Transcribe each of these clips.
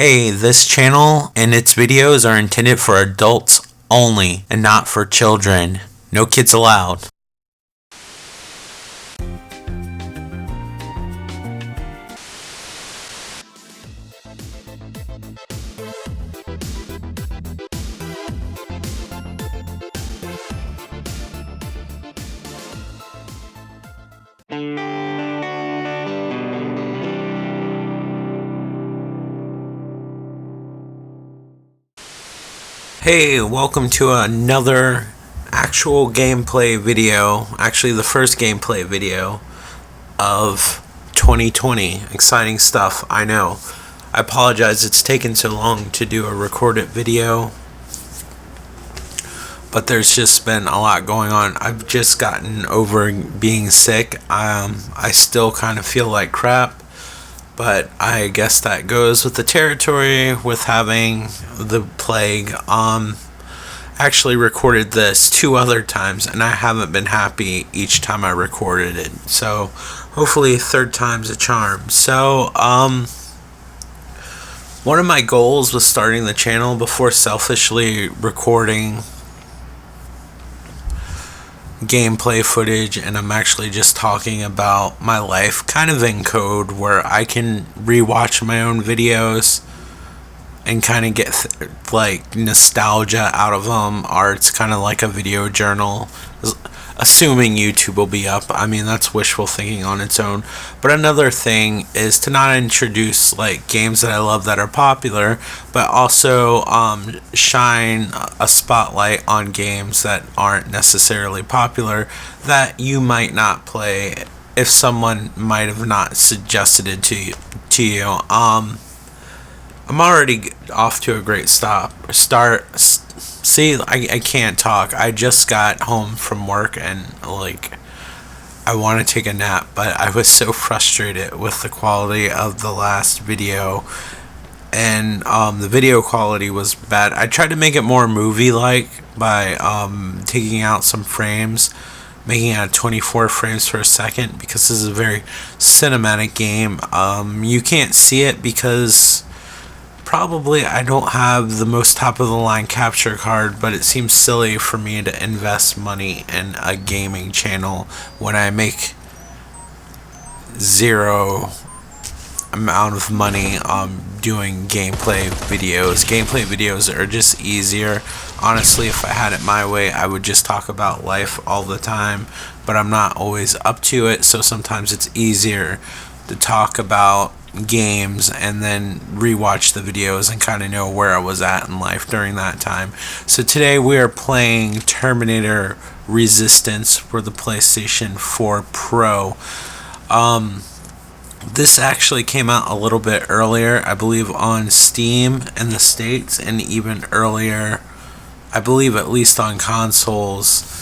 Hey, this channel and its videos are intended for adults only and not for children. No kids allowed. Hey, welcome to another actual gameplay video. Actually, the first gameplay video of 2020. Exciting stuff, I know. I apologize it's taken so long to do a recorded video, but there's just been a lot going on. I've just gotten over being sick. I still kind of feel like crap. But I guess that goes with the territory with having the plague. Actually recorded this 2 other times and I haven't been happy each time I recorded it. So hopefully third time's a charm. So one of my goals was starting the channel before selfishly recording gameplay footage, and I'm actually just talking about my life kind of in code where I can rewatch my own videos and kind of get like nostalgia out of them, or it's kind of like a video journal, assuming YouTube will be up. I mean, that's wishful thinking on its own. But another thing is to not introduce like games that I love that are popular, but also shine a spotlight on games that aren't necessarily popular that you might not play if someone might have not suggested it to you. I'm already off to a great start. See, I can't talk. I just got home from work and like I want to take a nap, but I was so frustrated with the quality of the last video, and the video quality was bad. I tried to make it more movie-like by taking out some frames, making it 24 frames per second, because this is a very cinematic game. You can't see it because probably I don't have the most top-of-the-line capture card, but it seems silly for me to invest money in a gaming channel when I make zero amount of money doing gameplay videos. Gameplay videos are just easier. Honestly, if I had it my way, I would just talk about life all the time, but I'm not always up to it, so sometimes it's easier to talk about games and then rewatch the videos and kind of know where I was at in life during that time. So today we are playing Terminator Resistance for the PlayStation 4 Pro. This actually came out a little bit earlier, I believe, on Steam in the States, and even earlier, I believe, at least on consoles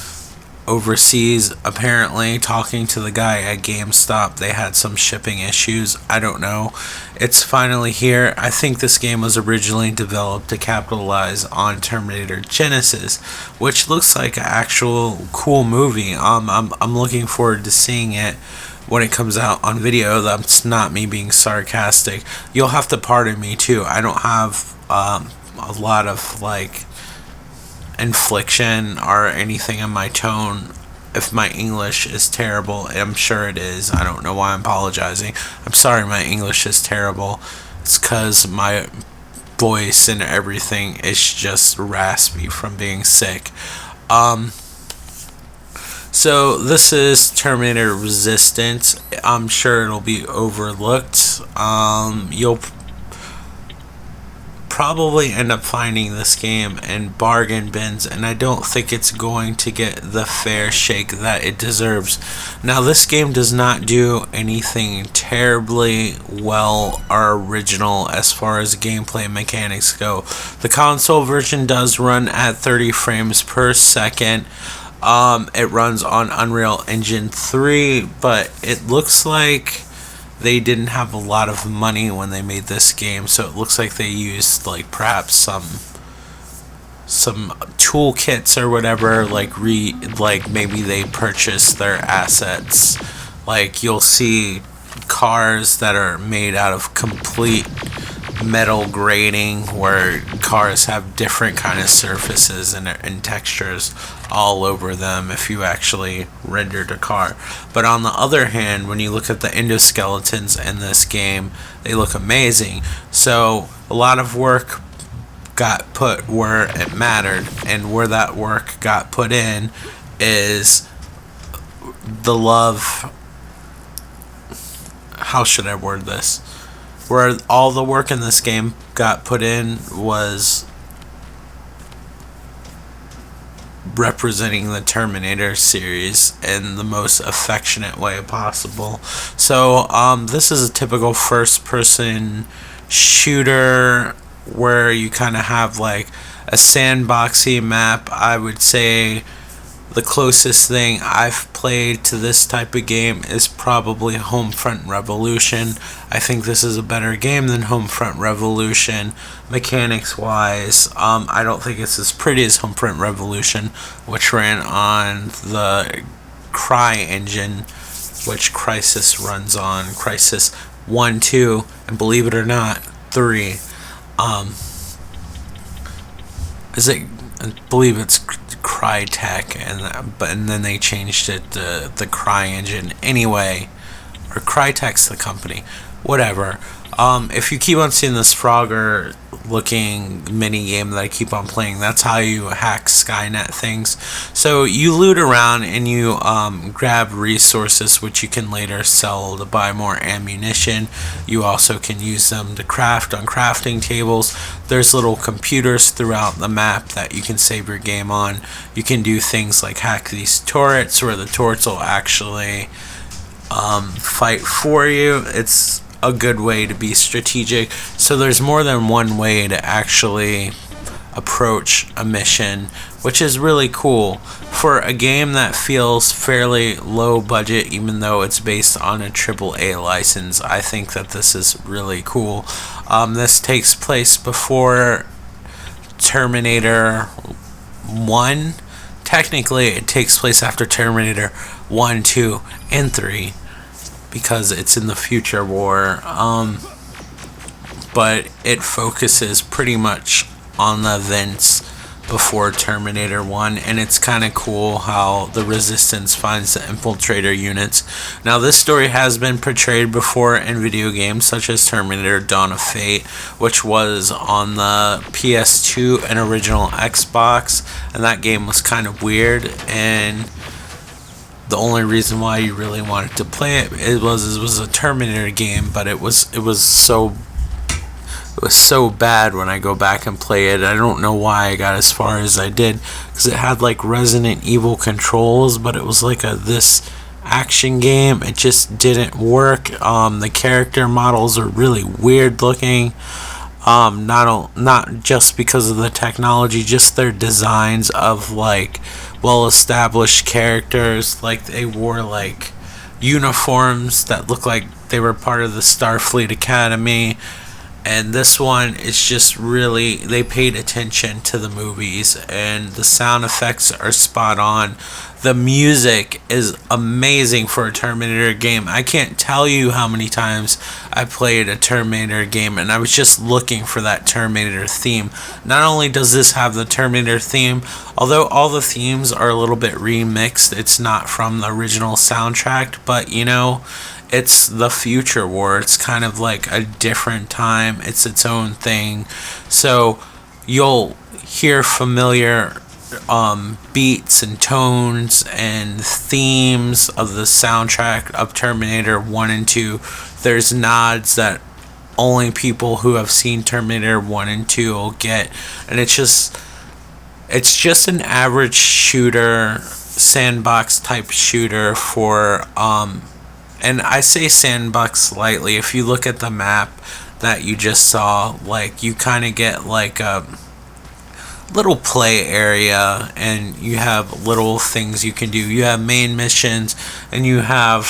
overseas. Apparently, talking to the guy at GameStop, they had some shipping issues. I don't know. It's finally here. I think this game was originally developed to capitalize on Terminator Genesis, which looks like an actual cool movie. I'm looking forward to seeing it when it comes out on video. That's not me being sarcastic. You'll have to pardon me too. I don't have a lot of like inflection or anything in my tone. If my English is terrible, I'm sure it is. I don't know why I'm apologizing. I'm sorry my English is terrible. It's because my voice and everything is just raspy from being sick. So this is Terminator Resistance. I'm sure it'll be overlooked. You'll probably end up finding this game in bargain bins, and I don't think it's going to get the fair shake that it deserves. Now, this game does not do anything terribly well or original as far as gameplay mechanics go. The console version does run at 30 frames per second. It runs on Unreal Engine 3, but it looks like they didn't have a lot of money when they made this game, so it looks like they used like perhaps some toolkits or whatever, like maybe they purchased their assets. Like you'll see cars that are made out of complete metal grating where cars have different kind of surfaces and textures all over them if you actually rendered a car. But on the other hand, when you look at the endoskeletons in this game, they look amazing. So a lot of work got put where it mattered, and where that work got put in is the love. How should I word this? Where all the work in this game got put in was representing the Terminator series in the most affectionate way possible. So this is a typical first person shooter where you kind of have like a sandboxy map. I would say the closest thing I've played to this type of game is probably Homefront Revolution. I think this is a better game than Homefront Revolution mechanics wise. I don't think it's as pretty as Homefront Revolution, which ran on the Cry engine, which Crysis runs on. Crysis 1, 2, and believe it or not, 3. I believe it's Crytek, and then they changed it to the Cry engine anyway, or Crytek's the company, whatever. If you keep on seeing this Frogger looking mini game that I keep on playing, that's how you hack Skynet things. So you loot around and you grab resources which you can later sell to buy more ammunition. You also can use them to craft on crafting tables. There's little computers throughout the map that you can save your game on. You can do things like hack these turrets where the turrets will actually fight for you. It's a good way to be strategic. So there's more than one way to actually approach a mission, which is really cool for a game that feels fairly low budget, even though it's based on a AAA license. I think that this is really cool. This takes place before Terminator 1. Technically it takes place after Terminator 1, 2, and 3, because it's in the future war, but it focuses pretty much on the events before Terminator 1, and it's kind of cool how the Resistance finds the infiltrator units. Now this story has been portrayed before in video games such as Terminator Dawn of Fate, which was on the PS2 and original Xbox, and that game was kind of weird, and the only reason why you really wanted to play it was a Terminator game, but it was so bad when I go back and play it. I don't know why I got as far as I did, because it had like Resident Evil controls, but it was like this action game. It just didn't work. The character models are really weird looking. Not just because of the technology, just their designs of like well-established characters. Like they wore like uniforms that look like they were part of the Starfleet Academy. And this one is just really, they paid attention to the movies, and the sound effects are spot on. The music is amazing for a Terminator game. I can't tell you how many times I played a Terminator game and I was just looking for that Terminator theme. Not only does this have the Terminator theme, although all the themes are a little bit remixed, it's not from the original soundtrack, but you know, it's the future war. It's kind of like a different time. It's its own thing. So you'll hear familiar beats and tones and themes of the soundtrack of Terminator 1 and 2. There's nods that only people who have seen Terminator 1 and 2 will get. And it's just an average shooter, sandbox type shooter for and I say sandbox slightly. If you look at the map that you just saw, like you kind of get like a little play area, and you have little things you can do. You have main missions, and you have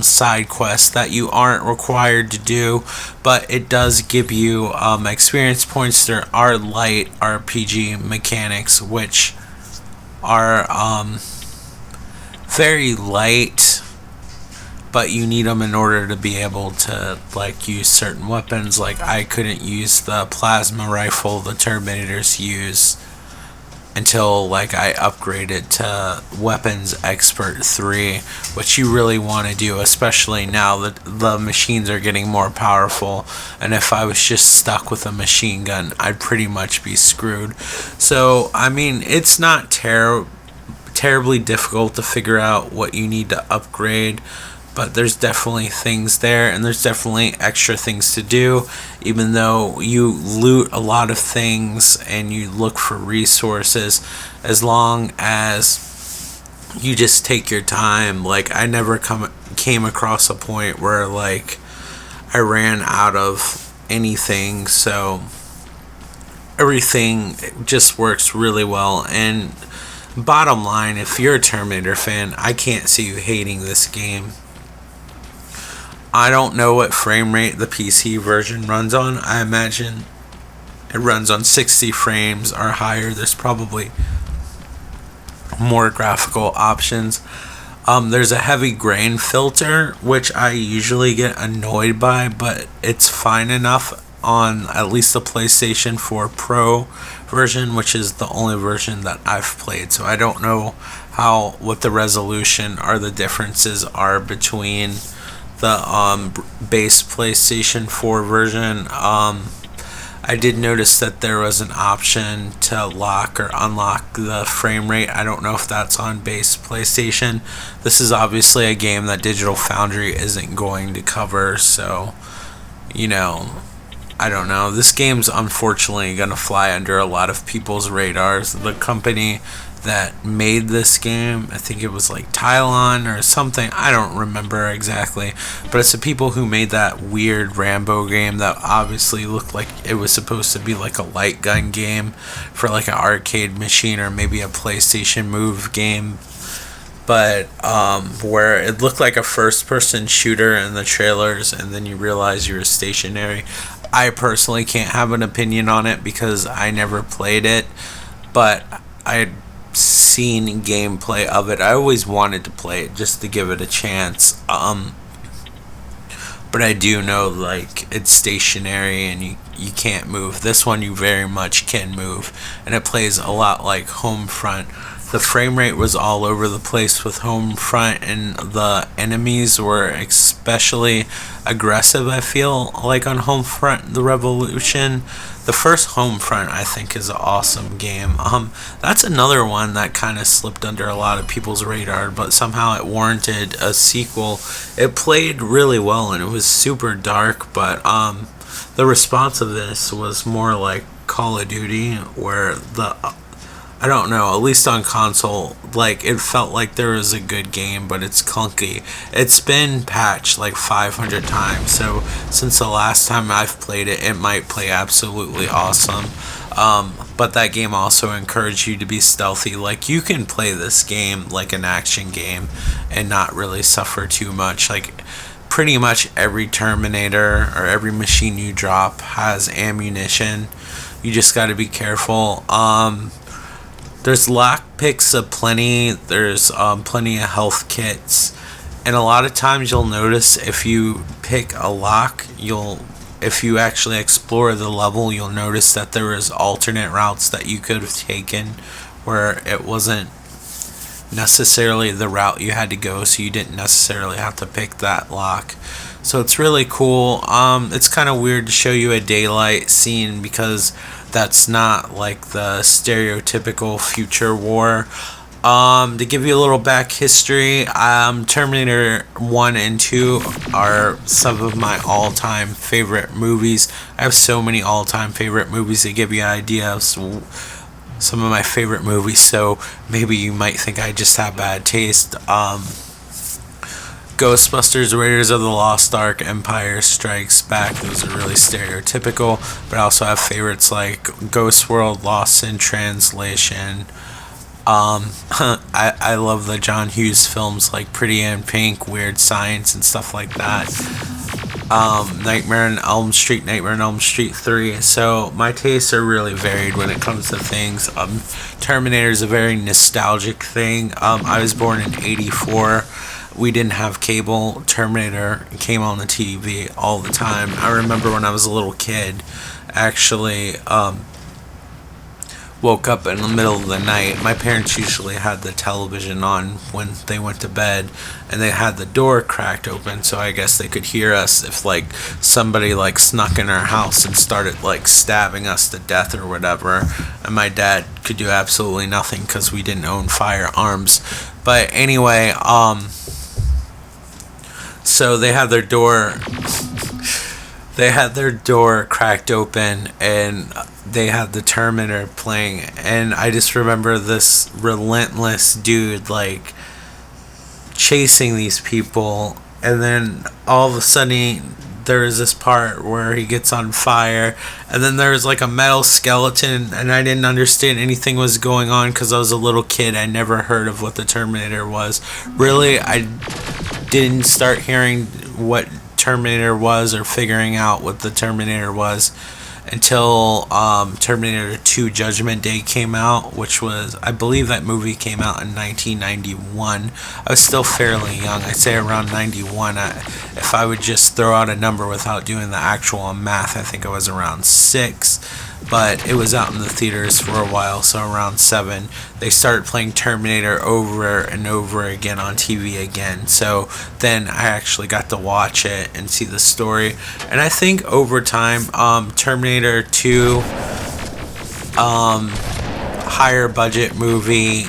side quests that you aren't required to do, but it does give you experience points. There are light RPG mechanics, which are very light. but you need them in order to be able to like use certain weapons. Like I couldn't use the plasma rifle the Terminators use until like I upgraded to Weapons Expert 3, which you really want to do, especially now that the machines are getting more powerful, and if I was just stuck with a machine gun, I'd pretty much be screwed. So I mean, it's not terribly difficult to figure out what you need to upgrade, but there's definitely things there, and there's definitely extra things to do, even though you loot a lot of things and you look for resources, as long as you just take your time. Like I never came across a point where like I ran out of anything, so everything just works really well. And bottom line, if you're a Terminator fan, I can't see you hating this game. I don't know what frame rate the PC version runs on. I imagine it runs on 60 frames or higher. There's probably more graphical options. There's a heavy grain filter, which I usually get annoyed by, but it's fine enough on at least the PlayStation 4 Pro version, which is the only version that I've played. So I don't know what the resolution or the differences are between the base PlayStation 4 version. I did notice that there was an option to lock or unlock the frame rate. I don't know if that's on base PlayStation. This is obviously a game that Digital Foundry isn't going to cover, so you know, I don't know. This game's unfortunately gonna fly under a lot of people's radars. The company that made this game, I think it was like Tylon or something, I don't remember exactly, but it's the people who made that weird Rambo game that obviously looked like it was supposed to be like a light gun game for like an arcade machine or maybe a PlayStation Move game, but where it looked like a first person shooter in the trailers and then you realize you were stationary. I personally can't have an opinion on it because I never played it, but I seen gameplay of it. I always wanted to play it just to give it a chance, but I do know like it's stationary and you can't move. This one you very much can move, and it plays a lot like Homefront. The frame rate was all over the place with Homefront, and the enemies were especially aggressive, I feel like, on Homefront The Revolution. The first Homefront, I think, is an awesome game. That's another one that kind of slipped under a lot of people's radar, but somehow it warranted a sequel. It played really well, and it was super dark, but the responsiveness was more like Call of Duty, where I don't know, at least on console, like it felt like there was a good game, but it's clunky. It's been patched like 500 times, so since the last time I've played it, it might play absolutely awesome. But that game also encouraged you to be stealthy. Like you can play this game like an action game and not really suffer too much. Like pretty much every Terminator or every machine you drop has ammunition. You just got to be careful. There's lockpicks aplenty. There's plenty of health kits, and a lot of times you'll notice if you pick a lock, if you actually explore the level, you'll notice that there is alternate routes that you could have taken, where it wasn't necessarily the route you had to go, so you didn't necessarily have to pick that lock. So it's really cool. It's kind of weird to show you a daylight scene because that's not like the stereotypical future war. To give you a little back history, Terminator 1 and 2 are some of my all-time favorite movies. I have so many all-time favorite movies to give you an idea of some of my favorite movies, so maybe you might think I just have bad taste. Ghostbusters, Raiders of the Lost Ark, Empire Strikes Back, those are really stereotypical, but I also have favorites like Ghost World, Lost in Translation. I love the John Hughes films like Pretty in Pink, Weird Science, and stuff like that. Nightmare on Elm Street, Nightmare on Elm Street 3. So my tastes are really varied when it comes to things. Terminator is a very nostalgic thing. I was born in '84. we didn't have cable. Terminator came on the TV all the time. I remember when I was a little kid, actually, woke up in the middle of the night. My parents usually had the television on when they went to bed, and they had the door cracked open, so I guess they could hear us if like somebody like snuck in our house and started like stabbing us to death or whatever. And my dad could do absolutely nothing because we didn't own firearms. But anyway, so they had their door cracked open, and they had the Terminator playing, and I just remember this relentless dude like chasing these people, and then all of a sudden there is this part where he gets on fire, and then there was like a metal skeleton, and I didn't understand anything was going on because I was a little kid. I never heard of what the Terminator was. Really, I didn't start hearing what Terminator was or figuring out what the Terminator was until Terminator 2 Judgment Day came out, which was, I believe that movie came out in 1991. I was still fairly young. I'd say around 91. If I would just throw out a number without doing the actual math, I think I was around 6. But it was out in the theaters for a while, so around 7. They started playing Terminator over and over again on TV again. So then I actually got to watch it and see the story. And I think over time, Terminator 2, higher budget movie,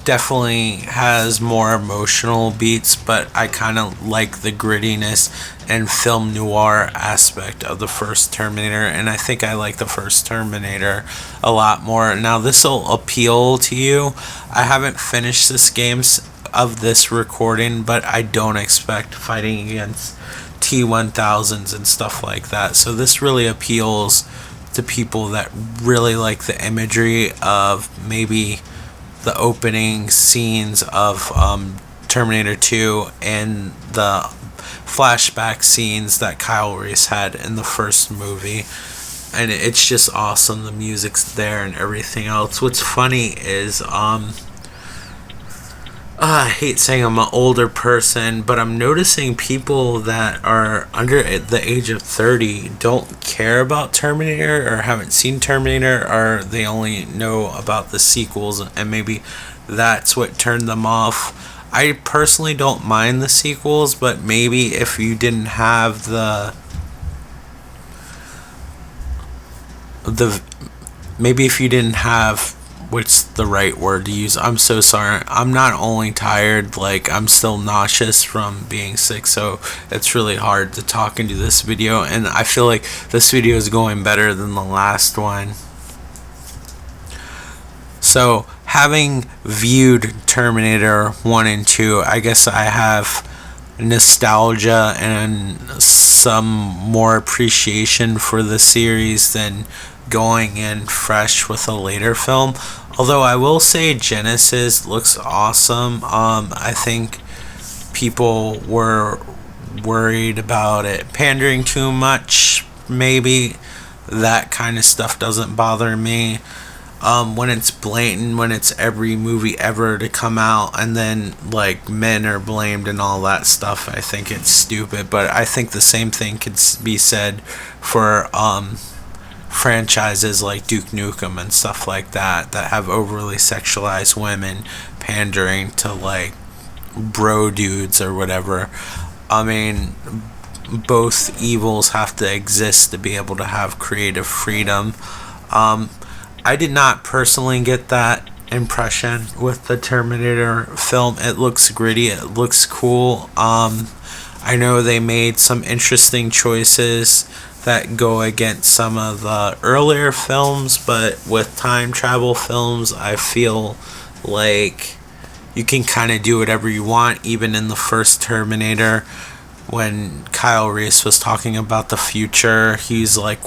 definitely has more emotional beats, but I kind of like the grittiness and film noir aspect of the first Terminator, and I think I like the first Terminator a lot more. Now this will appeal to you. I haven't finished this game of this recording, but I don't expect fighting against T-1000s and stuff like that, so this really appeals to people that really like the imagery of maybe the opening scenes of Terminator 2 and the flashback scenes that Kyle Reese had in the first movie. And it's just awesome. The music's there and everything else. What's funny is I hate saying I'm an older person, but I'm noticing people that are under the age of 30 don't care about Terminator or haven't seen Terminator, or they only know about the sequels, and maybe that's what turned them off. I personally don't mind the sequels, but maybe if you didn't have maybe if you didn't have, what's the right word to use? I'm so sorry. I'm not only tired, like I'm still nauseous from being sick, so it's really hard to talk and do this video, and I feel like this video is going better than the last one. So having viewed Terminator 1 and 2, I guess I have nostalgia and some more appreciation for the series than going in fresh with a later film. Although I will say Genesis looks awesome. I think people were worried about it pandering too much. Maybe that kind of stuff doesn't bother me. When it's blatant, when it's every movie ever to come out and then like men are blamed and all that stuff, I think it's stupid. But I think the same thing could be said for franchises like Duke Nukem and stuff like that have overly sexualized women pandering to like bro dudes or whatever. I mean, both evils have to exist to be able to have creative freedom. I did not personally get that impression with the Terminator film. It looks gritty, it looks cool. I know they made some interesting choices that go against some of the earlier films, but with time travel films, I feel like you can kind of do whatever you want. Even in the first Terminator, when Kyle Reese was talking about the future, he's like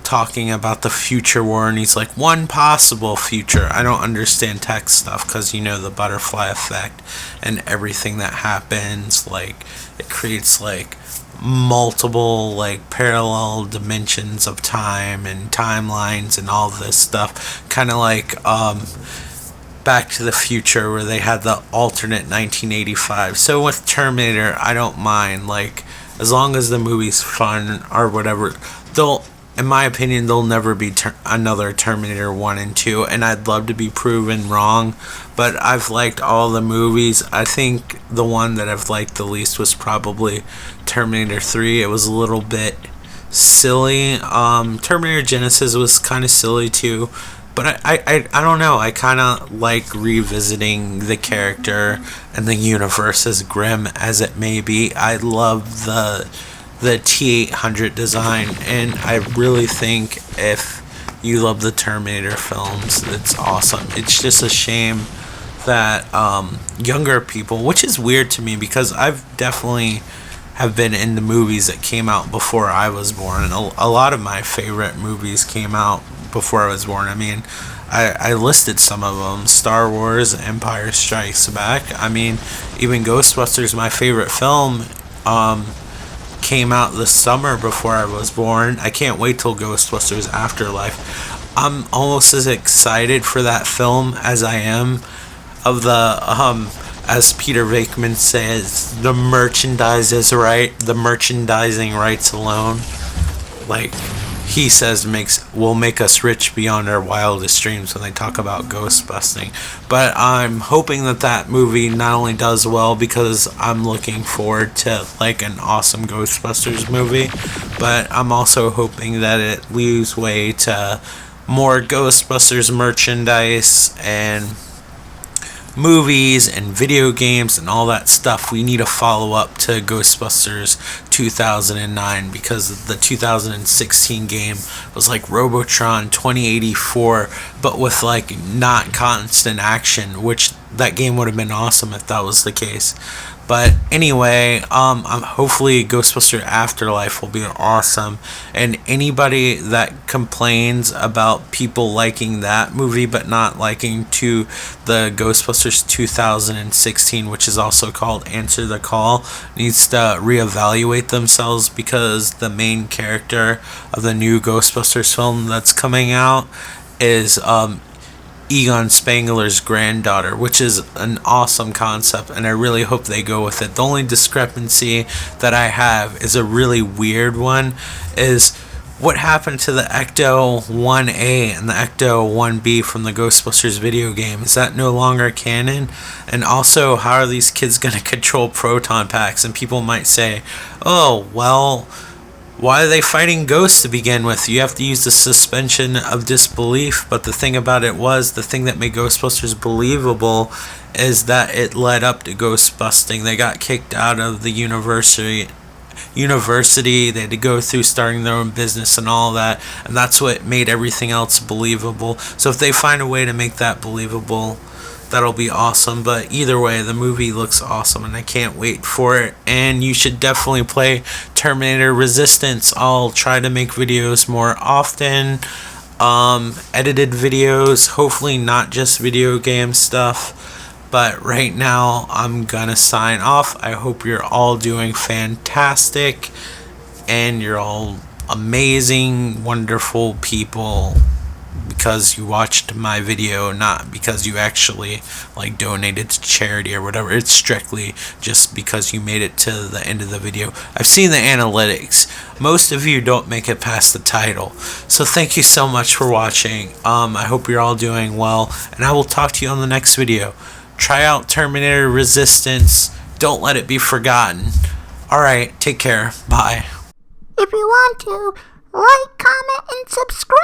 talking about the future war, and he's like, one possible future. I don't understand tech stuff because, you know, the butterfly effect and everything that happens, like it creates like multiple like parallel dimensions of time and timelines and all this stuff, kind of like Back to the Future, where they had the alternate 1985. So with Terminator, I don't mind. Like, as long as the movie's fun or whatever, in my opinion, there'll never be another Terminator 1 and 2, and I'd love to be proven wrong, but I've liked all the movies. I think the one that I've liked the least was probably Terminator 3. It was a little bit silly. Terminator Genesis was kind of silly too, but I don't know. I kind of like revisiting the character and the universe, as grim as it may be. I love the T-800 design, and I really think if you love the Terminator films, it's awesome. It's just a shame that younger people, which is weird to me because I've definitely have been in the movies that came out before I was born, and a lot of my favorite movies came out before I was born. I mean, I listed some of them: Star Wars, Empire Strikes Back. I mean, even Ghostbusters, my favorite film, came out this summer before I was born. I can't wait till Ghostbusters Afterlife. I'm almost as excited for that film as I am of the as Peter Venkman says, the merchandising rights alone. Like he says, will make us rich beyond our wildest dreams when they talk about ghostbusting. But I'm hoping that movie not only does well, because I'm looking forward to like an awesome Ghostbusters movie, but I'm also hoping that it leaves way to more Ghostbusters merchandise and movies and video games and all that stuff. We need a follow-up to Ghostbusters 2009, because the 2016 game was like Robotron 2084, but with like not constant action, which that game would have been awesome if that was the case. But anyway, hopefully Ghostbuster Afterlife will be awesome. And anybody that complains about people liking that movie but not liking to the Ghostbusters 2016, which is also called Answer the Call, needs to reevaluate themselves, because the main character of the new Ghostbusters film that's coming out is Egon Spengler's granddaughter, which is an awesome concept, and I really hope they go with it. The only discrepancy that I have is a really weird one, is what happened to the Ecto 1A and the Ecto 1B from the Ghostbusters video game? Is that no longer canon? And also, how are these kids going to control proton packs? And people might say, oh, well, why are they fighting ghosts to begin with? You have to use the suspension of disbelief. But the thing about it was, the thing that made Ghostbusters believable is that it led up to ghost busting. They got kicked out of the university. They had to go through starting their own business and all that. And that's what made everything else believable. So if they find a way to make that believable, that'll be awesome. But either way, the movie looks awesome, and I can't wait for it. And you should definitely play Terminator Resistance. I'll try to make videos more often, edited videos, hopefully not just video game stuff. But right now, I'm gonna sign off. I hope you're all doing fantastic, and you're all amazing, wonderful people, because you watched my video, not because you actually like donated to charity or whatever. It's strictly just because you made it to the end of the video. I've seen the analytics. Most of you don't make it past the title. So thank you so much for watching. I hope you're all doing well, and I will talk to you on the next video. Try out Terminator Resistance. Don't let it be forgotten. Alright, take care. Bye. If you want to, like, comment, and subscribe.